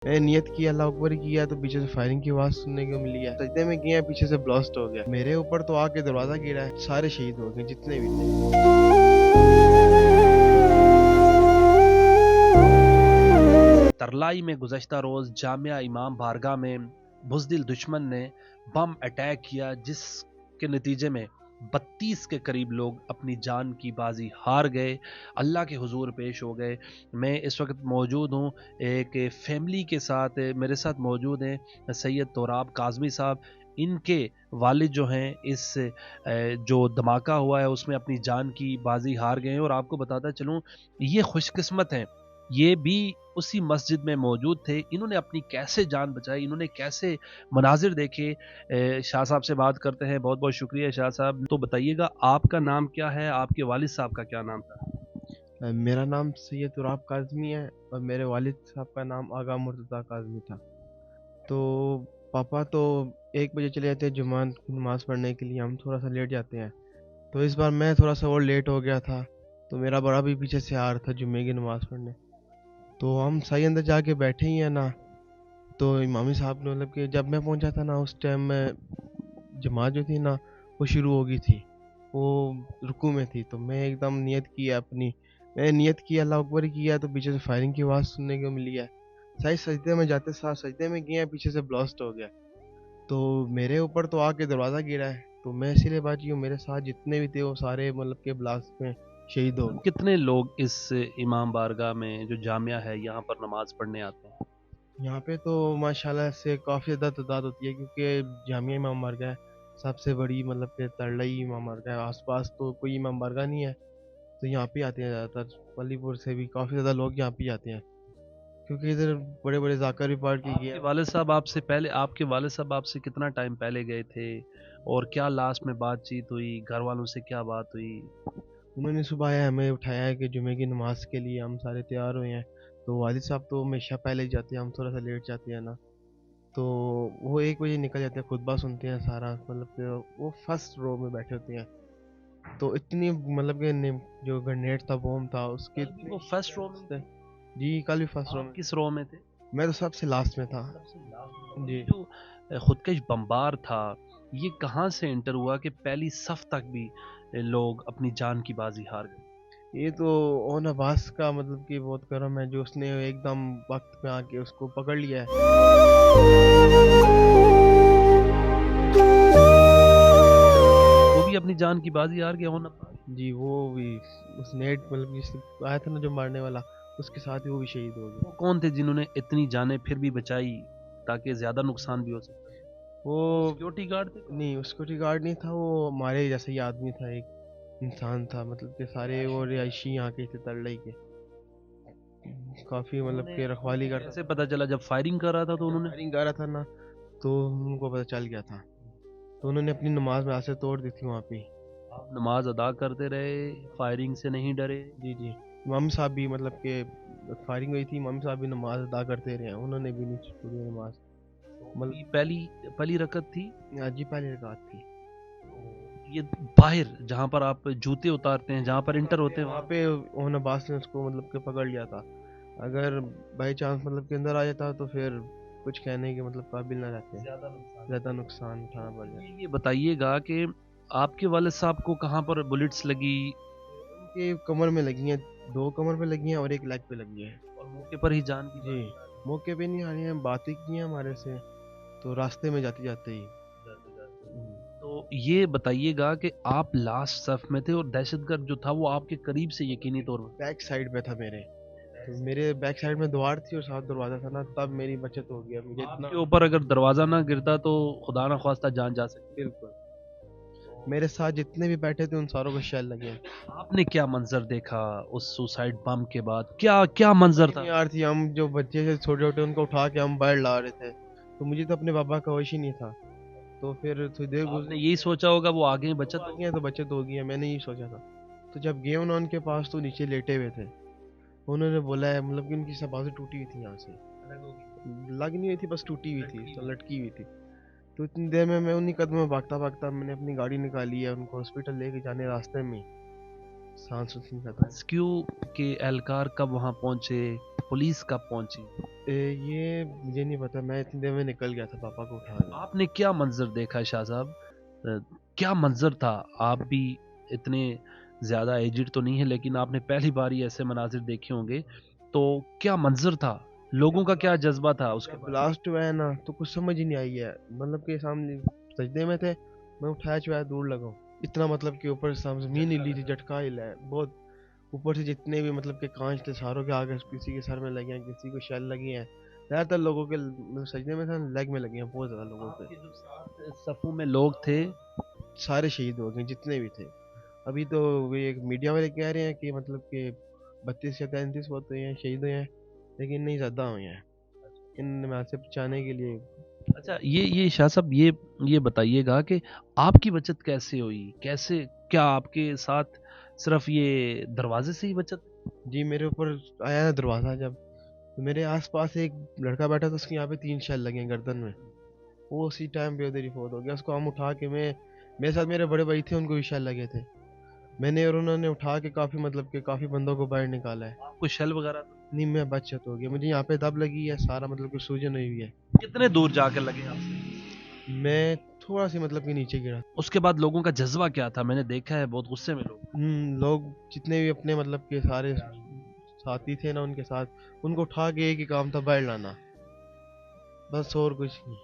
میں نے نیت کی अल्लाह अकबर किया तो पीछे से फायरिंग की आवाज सुनने को मिली है। सजदे में गए, पीछे से ब्लास्ट हो गया। मेरे ऊपर तो आके दरवाजा गिरा है, सारे शहीद हो गए जितने भी थे। तरलाई में गुज़श्ता रोज़ जामिया इमाम बारगाह में बुज़दिल दुश्मन ने बम अटैक किया, जिसके नतीजे में 32 के करीब लोग अपनी जान की बाजी हार गए, अल्लाह के हुजूर पेश हो गए। मैं इस वक्त मौजूद हूँ एक फैमिली के साथ, मेरे साथ मौजूद हैं सैयद तोराब काज़मी साहब। इनके वालिद जो हैं इस जो धमाका हुआ है उसमें अपनी जान की बाजी हार गए हैं। और आपको बताता चलूँ, ये खुशकिस्मत हैं, ये भी उसी मस्जिद में मौजूद थे। इन्होंने अपनी कैसे जान बचाई, इन्होंने कैसे मनाजिर देखे। शाह साहब से बात करते हैं। बहुत बहुत शुक्रिया शाह साहब। तो बताइएगा, आपका नाम क्या है, आपके वालिद साहब का क्या नाम था? मेरा नाम सैयद तुराब काज़मी है और मेरे वालिद साहब का नाम आगा मुर्तज़ा काज़मी था। तो पापा तो 1 बजे चले जाते हैं जुम्मा की नमाज़ पढ़ने के लिए, हम थोड़ा सा लेट जाते हैं। तो इस बार मैं थोड़ा सा और लेट हो गया था, तो मेरा बड़ा भी पीछे से आ रहा था जुम्मे की नमाज़ पढ़ने। तो हम सही अंदर जाके बैठे ही हैं ना, तो इमामी साहब ने मतलब कि जब मैं पहुंचा था ना, उस टाइम में जमात जो थी ना वो शुरू हो गई थी, वो रुकू में थी। तो मैं एकदम नियत की अपनी, मैंने नियत की अल्लाह अकबर किया तो पीछे से फायरिंग की आवाज़ सुनने को मिली है। सही सजदे में जाते साथ सजदे में गए, पीछे से ब्लास्ट हो गया। तो मेरे ऊपर तो आके दरवाज़ा गिरा है। तो मैं इसीलिए बात हूँ, मेरे साथ जितने भी थे वो सारे मतलब के ब्लास्ट में शहीद हो गए। कितने लोग इस इमाम बारगाह में जो जामिया है यहाँ पर नमाज पढ़ने आते हैं? यहाँ पे तो माशाल्लाह से काफ़ी ज़्यादा तादाद होती है, क्योंकि जामिया इमाम बारगाह है सबसे बड़ी, मतलब कि तरलई इमाम बारगाह है। आसपास तो कोई इमाम बारगाह नहीं है, तो यहाँ पे आते हैं ज़्यादातर। वलीपुर से भी काफ़ी ज़्यादा लोग यहाँ पे आते हैं, क्योंकि इधर बड़े बड़े जाकर भी पढ़ के आपके गए। आपके वालिद साहब आपसे कितना टाइम पहले गए थे, और क्या लास्ट में बातचीत हुई, घर वालों से क्या बात हुई? उन्होंने सुबह आया हमें उठाया है कि जुमे की नमाज के लिए हम सारे तैयार हुए हैं। तो वालिद साहब तो हमेशा पहले ही जाते हैं, हम थोड़ा सा लेट जाते हैं ना। तो वो 1 बजे निकल जाते हैं, खुतबा सुनते हैं सारा, मतलब कि वो फर्स्ट रो में बैठे होते हैं। तो इतनी मतलब कि जो ग्रेनेड था, बॉम्ब था, उसके कल भी वो फर्स्ट रो में थे? जी कल भी फर्स्ट रो आप में। किस रो में थे? मैं तो सबसे लास्ट में था। जी ये जो खुदकश बम्बार था, ये कहाँ से एंटर हुआ कि पहली सफ तक भी लोग अपनी जान की बाजी हार गए? ये तो ओन अब्बास का मतलब कि बहुत करम है, जो उसने एकदम वक्त पे आके उसको पकड़ लिया है। वो भी अपनी जान की बाजी हार गया होना। जी वो भी उस नेट मतलब जिस आया था ना जो मारने वाला, उसके साथ ही वो भी शहीद हो वो गया। कौन थे जिन्होंने इतनी जानें फिर भी बचाई, ताकि ज्यादा नुकसान भी हो सकता? वो सिक्योरिटी गार्ड थे? नहीं, उसको रिगार्ड नहीं था, वो हमारे जैसे ही आदमी था, एक इंसान था, मतलब कि सारे वो रिहायशी यहाँ के थे तरलई के, काफ़ी मतलब कि रखवाली करता कैसे था। पता चला जब फायरिंग कर रहा था तो जब उन्होंने? फायरिंग कर रहा था ना, तो उनको पता चल गया था, तो उन्होंने अपनी नमाज में आसे तोड़ दी थी वहाँ पे। आप नमाज अदा करते रहे, फायरिंग से नहीं डरे? जी जी, इमाम साहब भी मतलब कि फायरिंग हुई थी, इमाम साहब भी नमाज अदा करते रहे हैं, उन्होंने भी नहीं छोड़ी नमाज। ये पहली पहली रकत थी। आज जी पहली रकात थी। ये बाहर जहाँ पर आप जूते उतारते हैं, जहाँ पर इंटर होते हैं, वहाँ पे ओन अब्बास ने उसको मतलब कि पकड़ लिया था। अगर बाई चांस मतलब के अंदर आ जाता तो फिर कुछ कहने के मतलब काबिल ना रहते, ज़्यादा नुकसान उठाना पड़ जाता। ये बताइएगा कि आपके वाले साहब को कहाँ पर बुलेट्स लगी? उनके कमर में लगी हैं, 2 कमर पे लगी हैं और 1 लेग पे लगी है। और मौके पर ही जान की जी मौके पे नहीं आ रही हैं, बातें की हैं हमारे से, तो रास्ते में जाते जाते ही। तो ये बताइएगा कि आप लास्ट सफ में थे और दहशतगर्द जो था वो आपके करीब से यकीनी तौर पर? बैक साइड पे था मेरे, तो मेरे बैक साइड में द्वार थी और साथ दरवाज़ा था ना, तब मेरी बचत हो गया मुझे इतना। आपके ऊपर अगर दरवाजा ना गिरता तो खुदा ना ख्वास्ता जान जा सकती। बिल्कुल, मेरे साथ जितने भी बैठे थे उन सारों को शेल लगे। आपने क्या मंजर देखा उस सुसाइड बम के बाद? क्या क्या मंजर था? यार थी, हम जो बच्चे थे छोटे छोटे उनको उठा के हम बाहर ला रहे थे, तो मुझे तो अपने पापा का होश ही नहीं था। तो फिर थोड़ी देर आपने यही सोचा होगा वो आगे बचत आ गया तो बचत हो गई है, मैंने यही सोचा था। तो जब गए उन्होंने उनके पास, तो नीचे लेटे हुए थे। उन्होंने बोला है मतलब कि उनकी सब बातें टूटी हुई थी, यहाँ से लग नहीं हुई थी, बस टूटी हुई थी, तो लटकी हुई थी। तो इतनी देर में मैं उन्हीं कदमों में भागता भागता मैंने अपनी गाड़ी निकाली है, उनको हॉस्पिटल लेके जाने रास्ते में सांस सूंस नहीं आता। रेस्क्यू के एहलकार कब वहां पहुंचे, पुलिस कब पहुंची? ये मुझे नहीं पता, मैं इतनी देर में निकल गया था पापा को उठाने। आपने क्या मंजर देखा शाह साहब? क्या मंजर था? आप भी इतने ज्यादा एजिड तो नहीं है, लेकिन आपने पहली बार ही ऐसे मनाजिर देखे होंगे, तो क्या मंजर था? लोगों का क्या जज्बा था उसके बाद? ब्लास्ट हुआ है ना तो कुछ समझ ही नहीं आई है, मतलब कि सामने सजदे में थे, मैं उठाया चुया दूर लगा, इतना मतलब कि ऊपर से जमीन हिली थी, झटका हिला है बहुत। ऊपर से जितने भी मतलब के कांच थे सारों के आगे, किसी के सर में लगे हैं, किसी को शेल लगी हैं, ज्यादातर लोगों के मतलब सजदे में था लेग में लगे हैं बहुत ज्यादा लोगों आपके के। जो साथ सफों में लोग थे, सारे शहीद हो गए जितने भी थे। अभी तो वे एक मीडिया वाले कह रहे हैं कि मतलब कि 32 या 33 बहुत हुए हैं, शहीद हुए हैं, लेकिन नहीं ज़्यादा हुए हैं। इन में से बचाने के लिए अच्छा ये शाह साहब ये बताइएगा कि आपकी बचत कैसे हुई, कैसे, क्या आपके साथ सिर्फ ये दरवाजे से ही बचत? जी मेरे ऊपर आया ना दरवाज़ा जब, तो मेरे आसपास एक लड़का बैठा था, उसके यहाँ पे 3 शेल लगे हैं गर्दन में, वो उसी टाइम पे उधर ही फौत हो गया। उसको हम उठा के, मैं मेरे साथ मेरे बड़े भाई थे, उनको भी शेल लगे थे, मैंने और उन्होंने उठा के काफ़ी मतलब कि काफ़ी बंदों को बाहर निकाला है। आपको शेल वगैरह नहीं मैं बचत हो गया, मुझे यहाँ पे दब लगी है सारा, मतलब कि सूजन हुई हुई है। कितने दूर जाकर लगे आपसे? मैं थोड़ा सी मतलब कि नीचे गिरा। उसके बाद लोगों का जज्बा क्या था? मैंने देखा है बहुत गुस्से में लोग। लोग जितने भी अपने मतलब के सारे साथी थे ना उनके साथ, उनको उठा के एक ही काम था, बाहर लाना, बस और कुछ नहीं,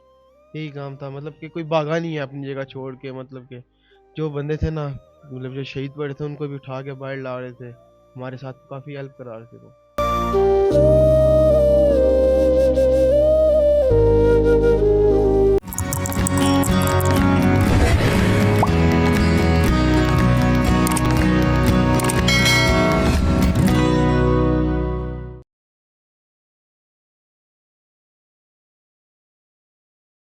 यही काम था। मतलब कि कोई भागा नहीं है अपनी जगह छोड़ के, मतलब कि जो बंदे थे ना, मतलब जो शहीद पड़े थे, उनको भी उठा के बाहर ला रहे थे, हमारे साथ काफ़ी हेल्प करा रहे थे वो।